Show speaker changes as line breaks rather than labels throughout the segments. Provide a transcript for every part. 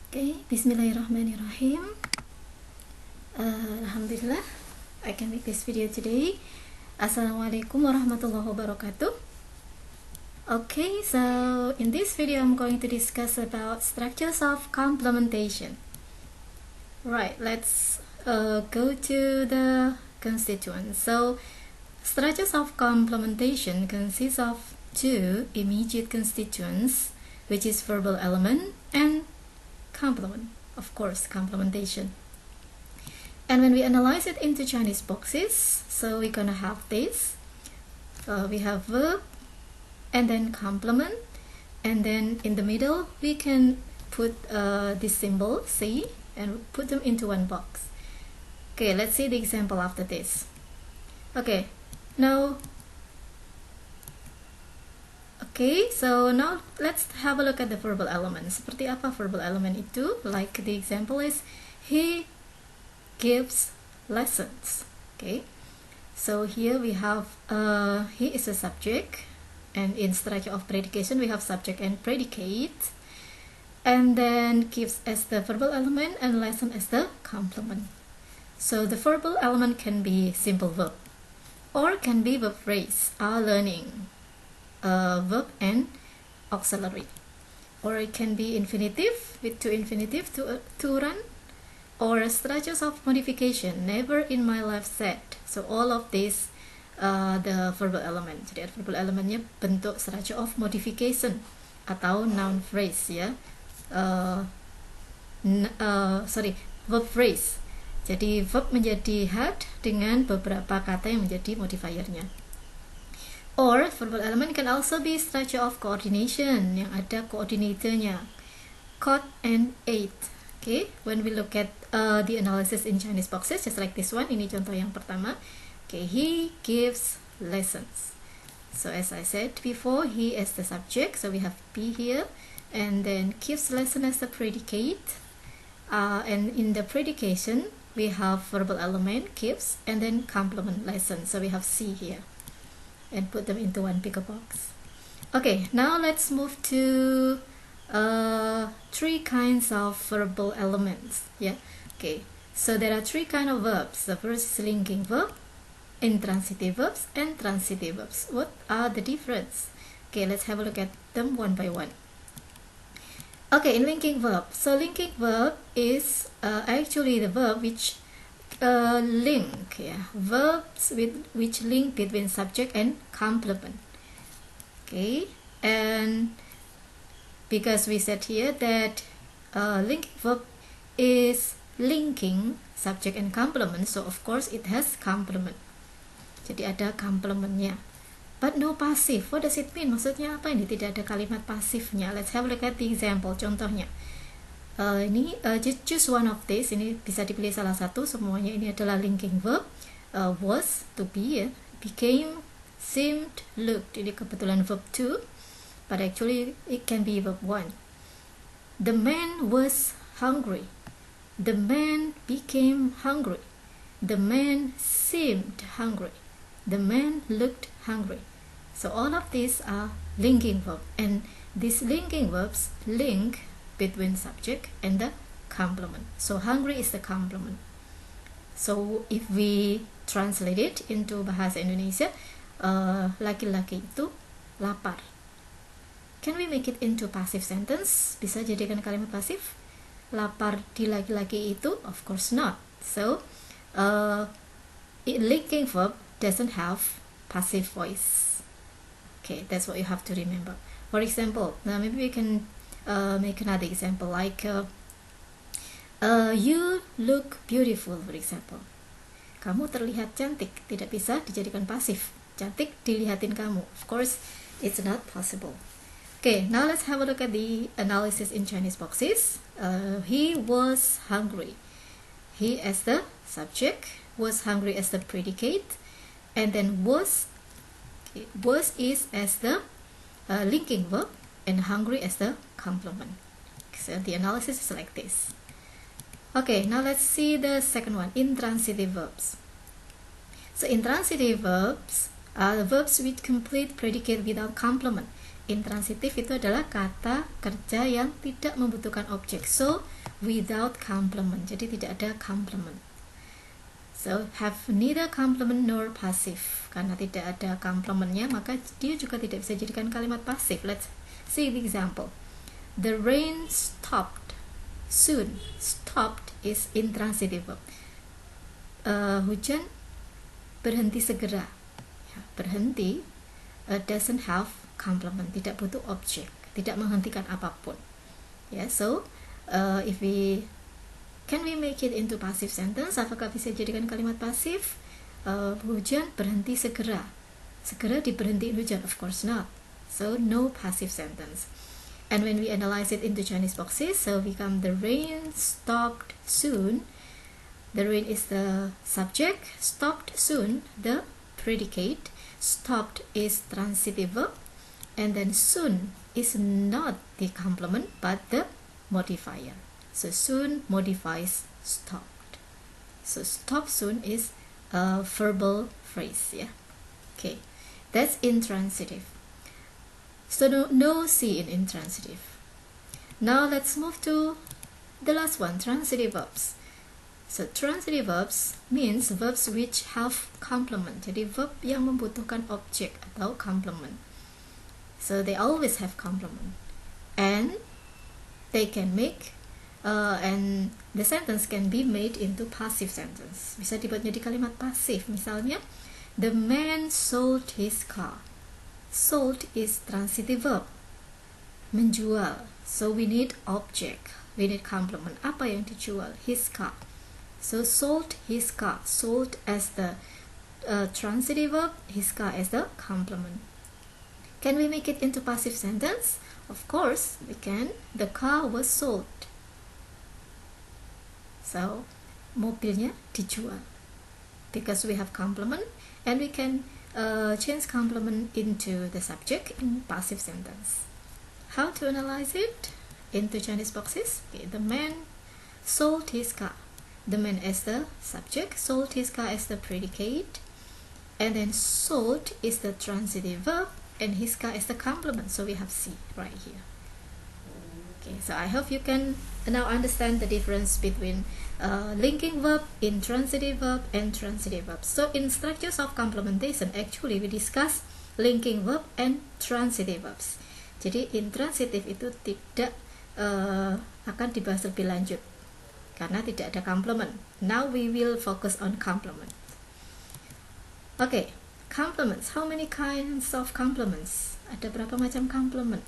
Okay, Bismillahirrahmanirrahim. Alhamdulillah, I can make this video today. Assalamualaikum warahmatullahi wabarakatuh. Okay, so in this video I'm going to discuss about structures of complementation. Right, let's go to the constituents. So, structures of complementation consists of two immediate constituents, which is verbal element and complement, of course, complementation. And when we analyze it into Chinese boxes, so we're gonna have this. We have verb and then complement, and then in the middle we can put this symbol C and put them into one box. Okay, let's see the example after this. Okay, so now let's have a look at the verbal element. Seperti apa verbal element itu? Like the example is, he gives lessons. Okay, so here we have he is a subject, and in structure of predication we have subject and predicate, and then gives as the verbal element and lesson as the complement. So the verbal element can be simple verb or can be verb phrase, are learning, verb and auxiliary, or it can be infinitive with to infinitive, to run, or structures of modification, never in my life said. So all of this the verbal element. Jadi verbal elementnya bentuk structure of modification atau noun phrase ya. Verb phrase. Jadi verb menjadi head dengan beberapa kata yang menjadi modifiernya. Or verbal element can also be structure of coordination, yang ada coordinatornya, caught and ate. Okay, when we look at the analysis in Chinese boxes, just like this one, ini contoh yang pertama. Okay, he gives lessons. So as I said before, he is the subject, so we have be here, and then gives lesson as the predicate, and in the predication we have verbal element gives and then complement lesson, so we have C here, and put them into one bigger box. Okay, now let's move to three kinds of verbal elements. Yeah, okay, so there are three kinds of verbs. The first is linking verb, intransitive verbs, and transitive verbs. What are the difference? Okay, let's have a look at them one by one. Okay, in linking verb, so linking verb is actually the verb which link, verbs which link between subject and complement. Okay, and because we said here that linking verb is linking subject and complement, so of course it has complement. Jadi ada complementnya. But no passive. What does it mean? Maksudnya apa ini? Tidak ada kalimat pasifnya. Let's have a look at the example. Contohnya. Just choose one of these. Ini bisa dipilih salah satu. Semuanya ini adalah linking verb. Was, to be, ya. Became, seemed, looked. Ini kebetulan verb 2. But actually it can be verb 1. The man was hungry. The man became hungry. The man seemed hungry. The man looked hungry. So all of these are linking verbs, and these linking verbs link between subject and the complement. So hungry is the complement. So if we translate it into bahasa Indonesia, laki-laki itu lapar. Can we make it into passive sentence? Bisa jadikan kalimat pasif? Lapar di laki-laki itu? Of course not. So linking verb doesn't have passive voice. Okay, that's what you have to remember. For example, now maybe we can make another example, like you look beautiful, for example. Kamu terlihat cantik. Tidak bisa dijadikan pasif. Cantik dilihatin kamu. Of course, it's not possible. Okay, now let's have a look at the analysis in Chinese boxes. He was hungry. He as the subject, was hungry as the predicate, and then was is as the linking verb, and hungry as the complement. So the analysis is like this. Okay, now let's see the second one, intransitive verbs. So intransitive verbs are the verbs with complete predicate without complement. Intransitif itu adalah kata kerja yang tidak membutuhkan objek. So, without complement. Jadi tidak ada complement. So, have neither complement nor passive. Karena tidak ada complementnya, maka dia juga tidak bisa dijadikan kalimat pasif. Let's see the example. The rain stopped soon. Stopped is intransitive verb. Hujan berhenti segera. Ya, berhenti doesn't have complement, tidak butuh objek, tidak menghentikan apapun. Ya, so if we can we make it into passive sentence? Apakah bisa dijadikan kalimat pasif? Hujan berhenti segera. Segera diberhentiin hujan? Of course not. So no passive sentence. And when we analyze it into Chinese boxes, so become the rain stopped soon. The rain is the subject, stopped soon the predicate, stopped is transitive verb, and then soon is not the complement but the modifier. So soon modifies stopped. So stop soon is a verbal phrase. Yeah. Okay, that's intransitive. So no C in intransitive. Now let's move to the last one, transitive verbs. So transitive verbs means verbs which have complement. Jadi verb yang membutuhkan objek atau complement. So they always have complement, and they can make and the sentence can be made into passive sentence. Bisa dibuat jadi kalimat pasif. Misalnya, the man sold his car. Sold is transitive verb, menjual. So we need object, we need complement. Apa yang dijual? His car. So sold his car. Sold as the transitive verb, his car as the complement. Can we make it into passive sentence? Of course we can. The car was sold. So mobilnya dijual, because we have complement, and we can change complement into the subject in passive sentence. How to analyze it into Chinese boxes? Okay, the man sold his car. The man as the subject, sold his car as the predicate, and then sold is the transitive verb, and his car is the complement. So we have C right here. Okay, so I hope you can now understand the difference between linking verb, intransitive verb, and transitive verb. So in structures of complementation, actually we discuss linking verb and transitive verbs. Jadi intransitive itu tidak akan dibahas lebih lanjut karena tidak ada complement. Now we will focus on complement. Okay, complements. How many kinds of complements? Ada berapa macam complement?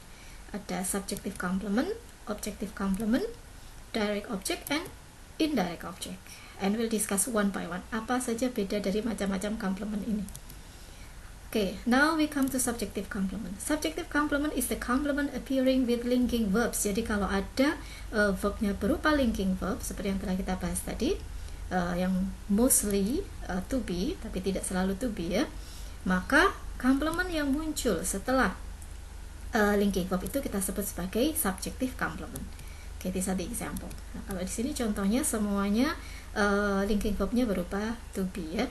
Ada subjective complement, objective complement, direct object, and indirect object. And we'll discuss one by one. Apa saja beda dari macam-macam complement ini? Okay, now we come to subjective complement. Subjective complement is the complement appearing with linking verbs. Jadi kalau ada verbnya berupa linking verb, seperti yang telah kita bahas tadi, yang mostly to be, tapi tidak selalu to be ya, maka complement yang muncul setelah linking verb itu kita sebut sebagai subjective complement. Okay, these are the example. Nah, kalau di sini contohnya semuanya linking verbnya berupa to be ya.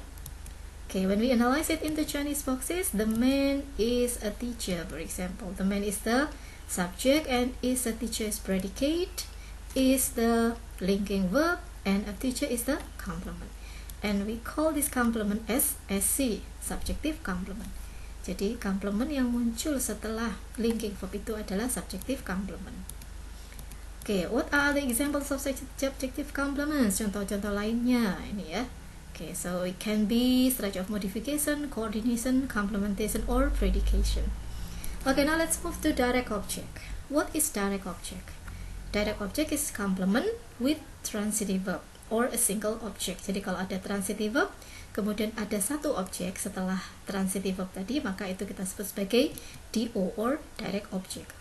Okay, when we analyze it into Chinese boxes, the man is a teacher, for example. The man is the subject, and is a teacher is predicate, is the linking verb, and a teacher is the complement. And we call this complement as SC, subjective complement. Jadi complement yang muncul setelah linking verb itu adalah subjective complement. Okay, what are the examples of subjective complements? Contoh-contoh lainnya ini ya. Okay, so it can be structure of modification, coordination, complementation, or predication. Okay, now let's move to direct object. What is direct object? Direct object is complement with transitive verb or a single object. Jadi kalau ada transitive verb, kemudian ada satu objek setelah transitive verb tadi, maka itu kita sebut sebagai DO or direct object.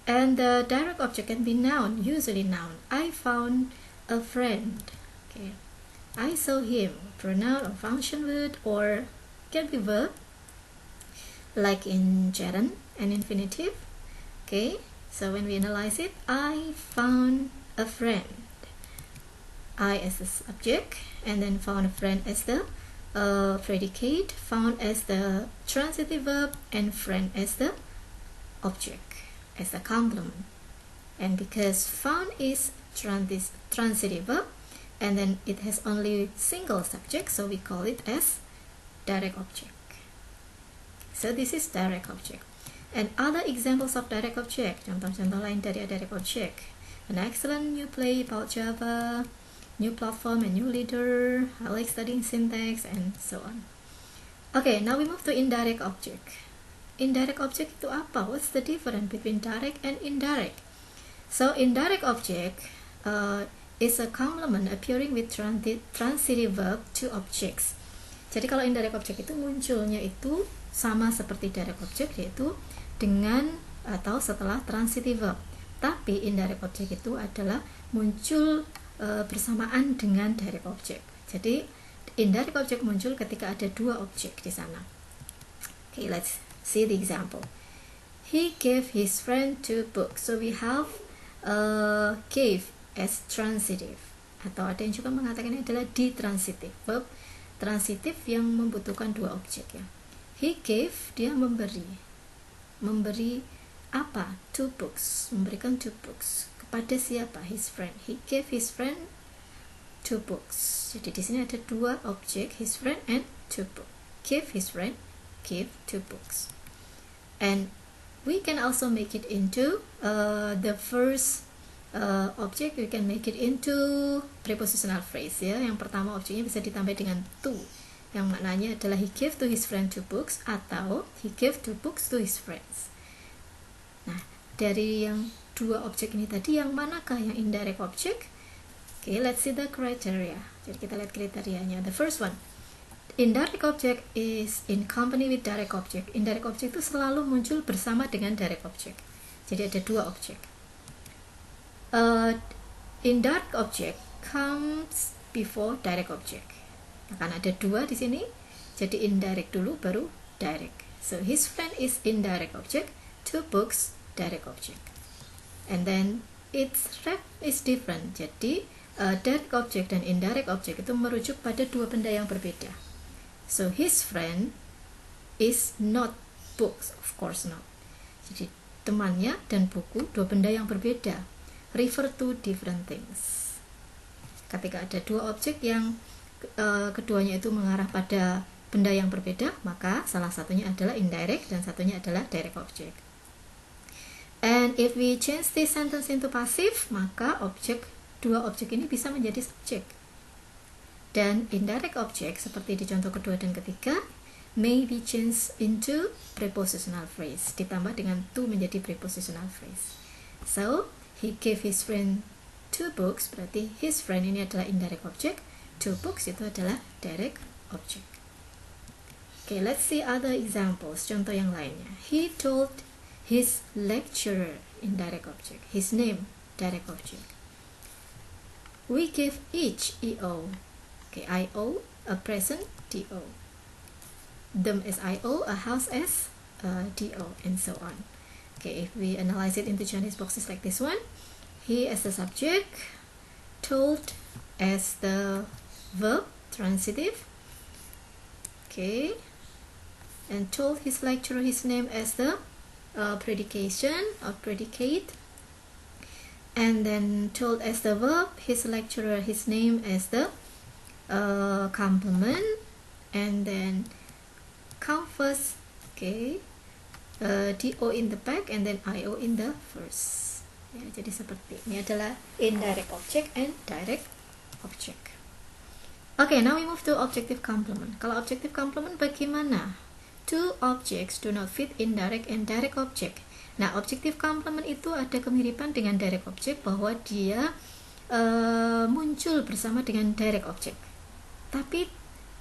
And the direct object can be noun, usually noun. I found a friend. Okay. I saw him, pronoun or function word, or can be verb, like in gerund and infinitive. Okay, so when we analyze it, I found a friend. I as the subject, and then found a friend as the predicate, found as the transitive verb, and friend as the object as a complement. And because found is transitive verb, and then it has only single subject, so we call it as direct object. So this is direct object. And other examples of direct object, contoh-contoh lain dari direct object: an excellent new play about Java, new platform, a new leader, I like studying syntax, and so on. Okay, now we move to indirect object. Indirect object itu apa? What's the difference between direct and indirect? So indirect object is a complement appearing with transitive verb to objects. Jadi kalau indirect object itu munculnya itu sama seperti direct object, yaitu dengan atau setelah transitive verb. Tapi indirect object itu adalah muncul bersamaan dengan direct object. Jadi indirect object muncul ketika ada dua objek di sana. Okay, let's see the example. He gave his friend 2 books. So we have gave as transitive, atau ada yang juga mengatakan ini adalah ditransitive, verb transitif yang membutuhkan dua objek ya. He gave, dia memberi apa? 2 books, memberikan 2 books kepada siapa? His friend. He gave his friend 2 books. Jadi di sini ada dua objek, his friend and 2 books. Give his friend, give 2 books. And we can also make it into the first object, we can make it into prepositional phrase ya. Yang pertama objeknya bisa ditambah dengan to, yang maknanya adalah he gave to his friend 2 books atau he gave 2 books to his friends. Nah, dari yang dua objek ini tadi, yang manakah yang indirect object? Okay, let's see the criteria. Jadi kita lihat kriterianya. The first one, indirect object is in company with direct object. Indirect object itu selalu muncul bersama dengan direct object. Jadi ada dua objek. Indirect object comes before direct object. Akan ada dua di sini. Jadi indirect dulu baru direct. So his friend is indirect object, 2 books direct object. And then its rep is different. Jadi direct object dan indirect object itu merujuk pada dua benda yang berbeda. So his friend is not books, of course not. Jadi temannya dan buku dua benda yang berbeda. Refer to different things. Ketika ada dua objek yang keduanya itu mengarah pada benda yang berbeda, maka salah satunya adalah indirect dan satunya adalah direct object. And if we change this sentence into passive, maka dua objek ini bisa menjadi subjek. Dan indirect object seperti di contoh kedua dan ketiga may be changed into prepositional phrase, ditambah dengan to menjadi prepositional phrase. So he gave his friend 2 books, berarti his friend ini adalah indirect object, 2 books itu adalah direct object. Okay, let's see other examples, contoh yang lainnya. He told his lecturer, indirect object. His name, direct object. We give each EO, okay, IO, a present, DO. Them as IO, a house as DO, and so on. Okay, if we analyze it into Chinese boxes like this one, he as the subject, told as the verb, transitive, okay, and told his lecturer his name as the predication or predicate, and then told as the verb, his lecturer his name as the complement, and then count first, okay, DO in the back and then IO in the first ya. Jadi seperti ini adalah indirect object and direct object. Okay, now we move to objective complement. Kalau objective complement bagaimana? Two objects do not fit in direct and direct object. Nah, objective complement itu ada kemiripan dengan direct object bahwa dia muncul bersama dengan direct object, tapi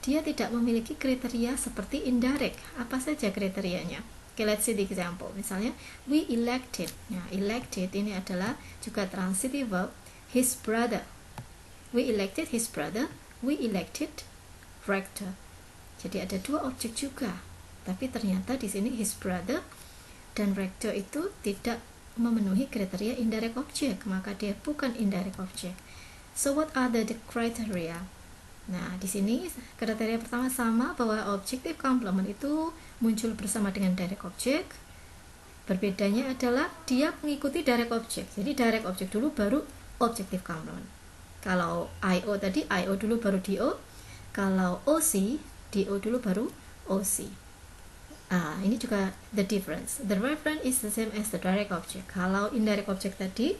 dia tidak memiliki kriteria seperti indirect. Apa saja kriterianya? Okay, let's see the example. Misalnya, we elected. Nah, elected ini adalah juga transitive verb, his brother. We elected his brother. We elected rector. Jadi ada dua objek juga. Tapi ternyata di sini his brother dan rector itu tidak memenuhi kriteria indirect object, maka dia bukan indirect object. So what are the criteria? Nah, di sini kriteria pertama sama, bahwa objective complement itu muncul bersama dengan direct object, Berbedanya adalah dia mengikuti direct object. Jadi direct object dulu baru objective complement. Kalau IO tadi, IO dulu baru DO. Kalau OC, DO dulu baru OC. Ini juga the difference. The referent is the same as the direct object. Kalau indirect object tadi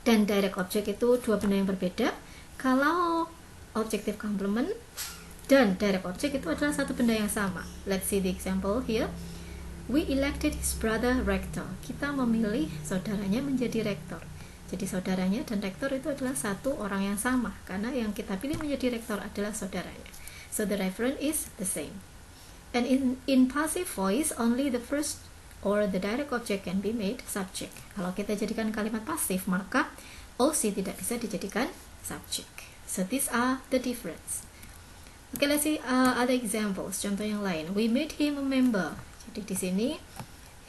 dan direct object itu dua benda yang berbeda. Kalau objective complement dan direct object itu adalah satu benda yang sama. Let's see the example here. We elected his brother rector. Kita memilih saudaranya menjadi rektor. Jadi saudaranya dan rektor itu adalah satu orang yang sama, karena yang kita pilih menjadi rektor adalah saudaranya. So the referent is the same. And in passive voice, only the first or the direct object can be made subject. Kalau kita jadikan kalimat pasif, maka OC tidak bisa dijadikan subject. So these are the difference. Okay, let's see other examples. Contoh yang lain. We made him a member. Jadi di sini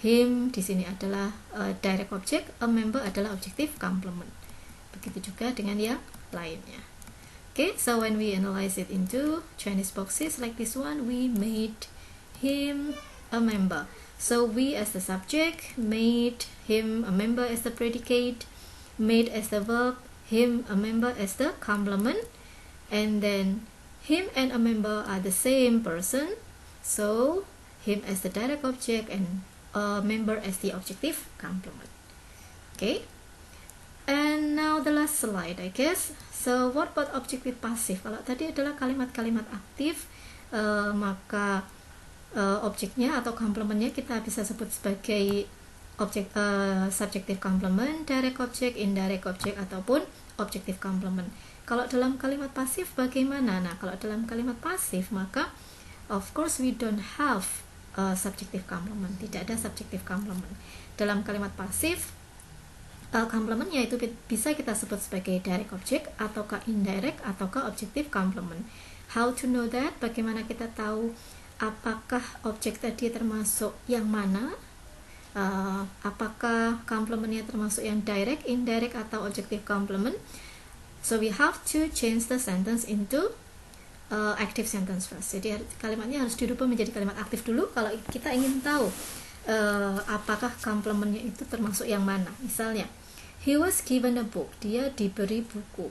him di sini adalah direct object, a member adalah objective complement. Begitu juga dengan yang lainnya. Okay, so when we analyze it into Chinese boxes like this one, we made him a member. So we as the subject, made him a member as the predicate, made as the verb, him a member as the complement, and then him and a member are the same person. So him as the direct object and a member as the objective complement. Okay. And now the last slide, I guess. So what about objective passive? Kalau tadi adalah kalimat-kalimat aktif, maka objeknya atau komplementnya kita bisa sebut sebagai objek subjective complement, direct object, indirect object, ataupun objective complement. Kalau dalam kalimat pasif bagaimana? Nah, kalau dalam kalimat pasif maka of course we don't have subjective complement. Tidak ada subjective complement. Dalam kalimat pasif complementnya itu bisa kita sebut sebagai direct object ataukah indirect ataukah objective complement. How to know that? Bagaimana kita tahu apakah objek tadi termasuk yang mana? Apakah complementnya termasuk yang direct, indirect atau objective complement? So we have to change the sentence into active sentence first. Jadi kalimatnya harus dirubah menjadi kalimat aktif dulu kalau kita ingin tahu apakah complementnya itu termasuk yang mana. Misalnya, he was given a book. Dia diberi buku.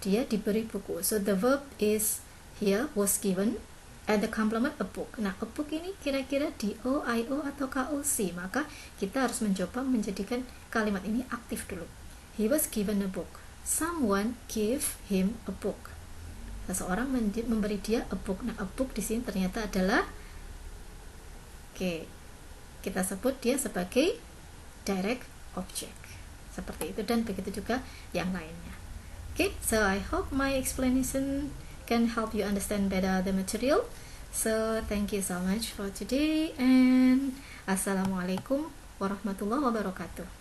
Dia diberi buku. So the verb is here, was given, and the complement a book. Nah, a book ini kira-kira DO, IO atau KOC. Maka kita harus mencoba menjadikan kalimat ini aktif dulu. He was given a book. Someone gave him a book. Seseorang memberi dia a book. Nah, a book di sini ternyata adalah kita sebut dia sebagai direct object. Seperti itu, dan begitu juga yang lainnya. So I hope my explanation can help you understand better the material. So thank you so much for today, and assalamualaikum warahmatullahi wabarakatuh.